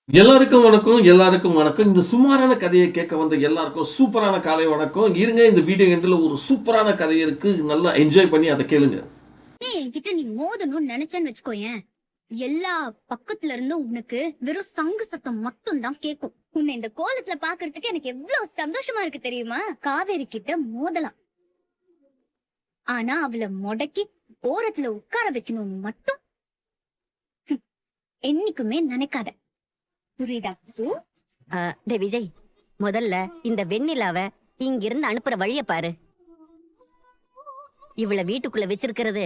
எல்லாருக்கும் வணக்கம். எல்லாருக்கும் வணக்கம். இந்த சுமாரான கதையை கேட்க வந்த எல்லாருக்கும் சூப்பரான காலை வணக்கம். இருங்க, இந்த வீடியோ எண்டுல ஒரு சூப்பரான கதை இருக்கு. நல்லா என்ஜாய் பண்ணி அதை கேளுங்க. என்கிட்ட நீ மோதணும்னு நினைச்சேன்னு வச்சுக்கோயேன், எல்லா பக்கத்துல இருந்தும் உனக்கு வெறும் சங்கு சத்தம் மட்டும் தான் கேட்கும். உன்னை இந்த கோலத்துல பாக்குறதுக்கு எனக்கு எவ்வளவு சந்தோஷமா இருக்கு தெரியுமா? காவேரி கிட்ட மோதலாம், ஆனா அவளை முடக்கி ஓரத்துல உட்கார வைக்கணும்னு மட்டும் என்னைக்குமே நினைக்காத. புரியுதா சு? டே விஜய், முதல்ல இந்த வெண்ணிலாவ இங்கிருந்து அனுப்புற வழிய பாரு. இவளை வீட்டுக்குள்ள வச்சிருக்கிறது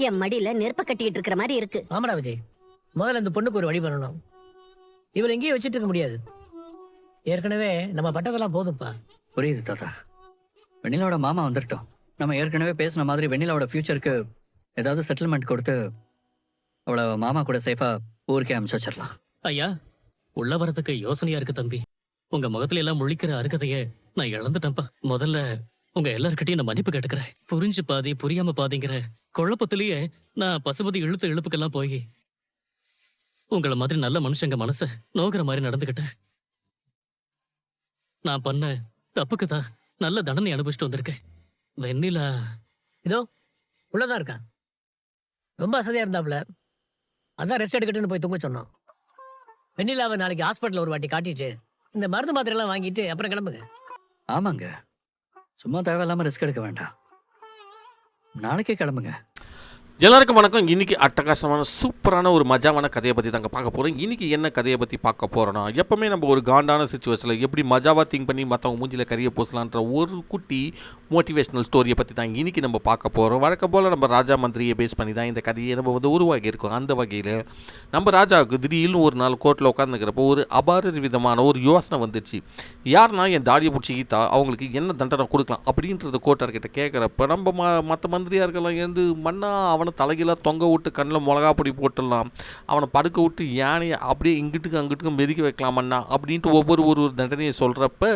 என் மடியில நெருப்ப கட்டிட்டு இருக்கிற மாதிரி இருக்கு. ஆமாடா விஜய், முதல்ல இந்த பொண்ணுக்கு ஒரு வழி பண்ணணும். இவளை எங்கேயும் வச்சுட்டு இருக்க முடியாது. ஏற்கனவே நம்ம பட்டதெல்லாம் போதும்ப்பா. புரியுது தாத்தா. வெண்ணிலாவோட மாமா வந்துட்டோம். நம்ம ஏற்கனவே பேசின மாதிரி வெண்ணிலாவோட ஃபியூச்சருக்கு ஏதாவது செட்டில்மெண்ட் கொடுத்து அவளை மாமா கூட சேஃபா ஊருக்கே அனுப்பிச்சு வச்சிடலாம். ஐயா, உள்ள வரதுக்கு யோசனையா இருக்கு தம்பி. உங்க முகத்துல எல்லாம் முழிக்கிற அருகதைய நான் இழந்துட்டேன்ப்பா. முதல்ல உங்க எல்லார்கிட்டயும் நான் மன்னிப்பு கேட்டுக்கிறேன். புரிஞ்சு பாதி புரியாம பாதிங்கிற குழப்பத்திலேயே நான் பசுபதி இழுத்து இழுப்புக்கெல்லாம் போய் உங்களை மாதிரி நல்ல மனுஷங்க மனச நோக்கிற மாதிரி நடந்துகிட்டேன். நான் பண்ண தப்புக்கு தான் நல்ல தண்டனை அனுபவிச்சுட்டு வந்திருக்கேன். வெண்ணிலா இதோ உள்ளதான் இருக்கான். ரொம்ப அசதியா இருந்தாப்புல, அதான் ரெஸ்ட் எடுக்கட்டுன்னு போய் தூங்க சொன்னோம். வெண்ணிலாவை நாளைக்கு ஹாஸ்பிட்டல் ஒரு வாட்டி காட்டிட்டு இந்த மருந்து மாத்திரை எல்லாம் வாங்கிட்டு அப்புறம் கிளம்புங்க. ஆமாங்க, சும்மா தேவையில்லாம ரிஸ்க் எடுக்க வேண்டாம். நாளைக்கே கிளம்புங்க. எல்லாருக்கும் வணக்கம். இன்னைக்கு அட்டகாசமான சூப்பரான ஒரு மஜாவான கதையை பற்றி தாங்க பார்க்க போகிறோம். இன்றைக்கி என்ன கதையை பற்றி பார்க்க போகிறோன்னா, எப்போவுமே நம்ம ஒரு காண்டான சுச்சுவேஷனில் எப்படி மஜாவாக திங்க் பண்ணி மற்றவங்க மூஞ்சில் கறியை பூசலான்ற ஒரு குட்டி மோட்டிவேஷனல் ஸ்டோரியை பற்றி தான் இன்றைக்கி நம்ம பார்க்க போகிறோம். வழக்கம் போல் நம்ம ராஜா மந்திரியை பேஸ் பண்ணி தான் இந்த கதையை நம்ம உருவாகியிருக்கோம். அந்த வகையில் நம்ம ராஜாவுக்கு திடீர்னு ஒரு நாள் கோர்ட்டில் உட்காந்துக்கிறப்போ ஒரு அபார விதமான ஒரு யோசனை வந்துடுச்சு. யாருன்னா என் தாடியை பிடிச்சி ஈத்தா அவங்களுக்கு என்ன தண்டனை கொடுக்கலாம் அப்படின்றத கோர்ட்டார்கிட்ட கேட்குறப்ப நம்ம மற்ற மந்திரியார்கள்லாம் எழுந்து மன்னா அவனை தலைகீழாக தொங்க விட்டு கண்ணில் மிளகா பொடி போட்டுடலாம், அவனை படுக்க விட்டு யானையை அப்படியே இங்கிட்டுக்கு அங்கிட்டுக்கு மெதிக்க வைக்கலாமண்ணா அப்படின்ட்டு ஒவ்வொரு தண்டனையை சொல்கிறப்ப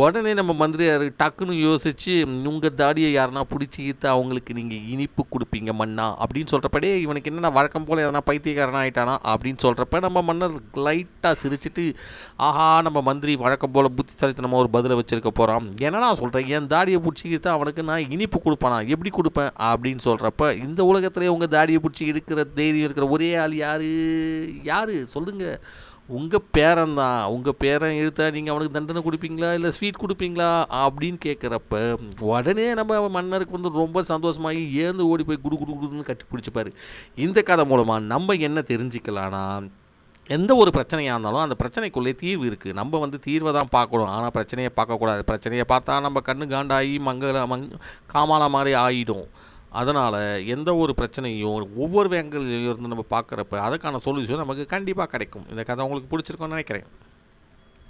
உடனே நம்ம மந்திரியார் டக்குன்னு யோசித்து உங்கள் தாடியை யாருன்னா பிடிச்சி ஈத்து அவங்களுக்கு நீங்கள் இனிப்பு கொடுப்பீங்க மன்னா அப்படின்னு சொல்கிறப்படே இவனுக்கு என்னென்ன வழக்கம் போல் எதனா பைத்தியக்காரனா ஆகிட்டானா அப்படின்னு சொல்கிறப்ப நம்ம மன்னர் லைட்டாக சிரிச்சிட்டு ஆஹா நம்ம மந்திரி வழக்கம் போல் புத்திசாலித்தனமாக ஒரு பதிலை வச்சுருக்க போகிறான். என்னன்னா சொல்கிறேன், என் தாடியை பிடிச்சி ஈத்து அவனுக்கு நான் இனிப்பு கொடுப்பானா, எப்படி கொடுப்பேன் அப்படின்னு சொல்கிறப்ப இந்த உலகத்திலே உங்கள் தாடியை பிடிச்சி இருக்கிற தைரியம் இருக்கிற ஒரே ஆள் யார் சொல்லுங்கள்? உங்கள் பேரன் தான். உங்கள் பேரன் எழுத்தா நீங்கள் அவனுக்கு தண்டனை கொடுப்பீங்களா இல்லை ஸ்வீட் கொடுப்பீங்களா அப்படின்னு கேட்குறப்ப உடனே நம்ம மன்னருக்கு ரொம்ப சந்தோஷமாகி ஏந்து ஓடி போய் குடுன்னு கட்டி பிடிச்சிப்பார். இந்த கதை மூலமாக நம்ம என்ன தெரிஞ்சுக்கலான்னா, எந்த ஒரு பிரச்சனையாக இருந்தாலும் அந்த பிரச்சனைக்குள்ளே தீர்வு இருக்குது. நம்ம தீர்வை தான் பார்க்கணும், ஆனால் பிரச்சனையை பார்க்கக்கூடாது. பிரச்சனையை பார்த்தா நம்ம கண்ணு காண்டாகி காமாலா மாதிரி ஆகிடும். அதனால் எந்த ஒரு பிரச்சனையும் ஒவ்வொரு வேங்கல்லையும் இருந்து நம்ம பார்க்குறப்ப அதுக்கான சொல்யூஷன் நமக்கு கண்டிப்பாக கிடைக்கும். இந்த கதை உங்களுக்கு பிடிச்சிருக்கோன்னு நினைக்கிறேன்.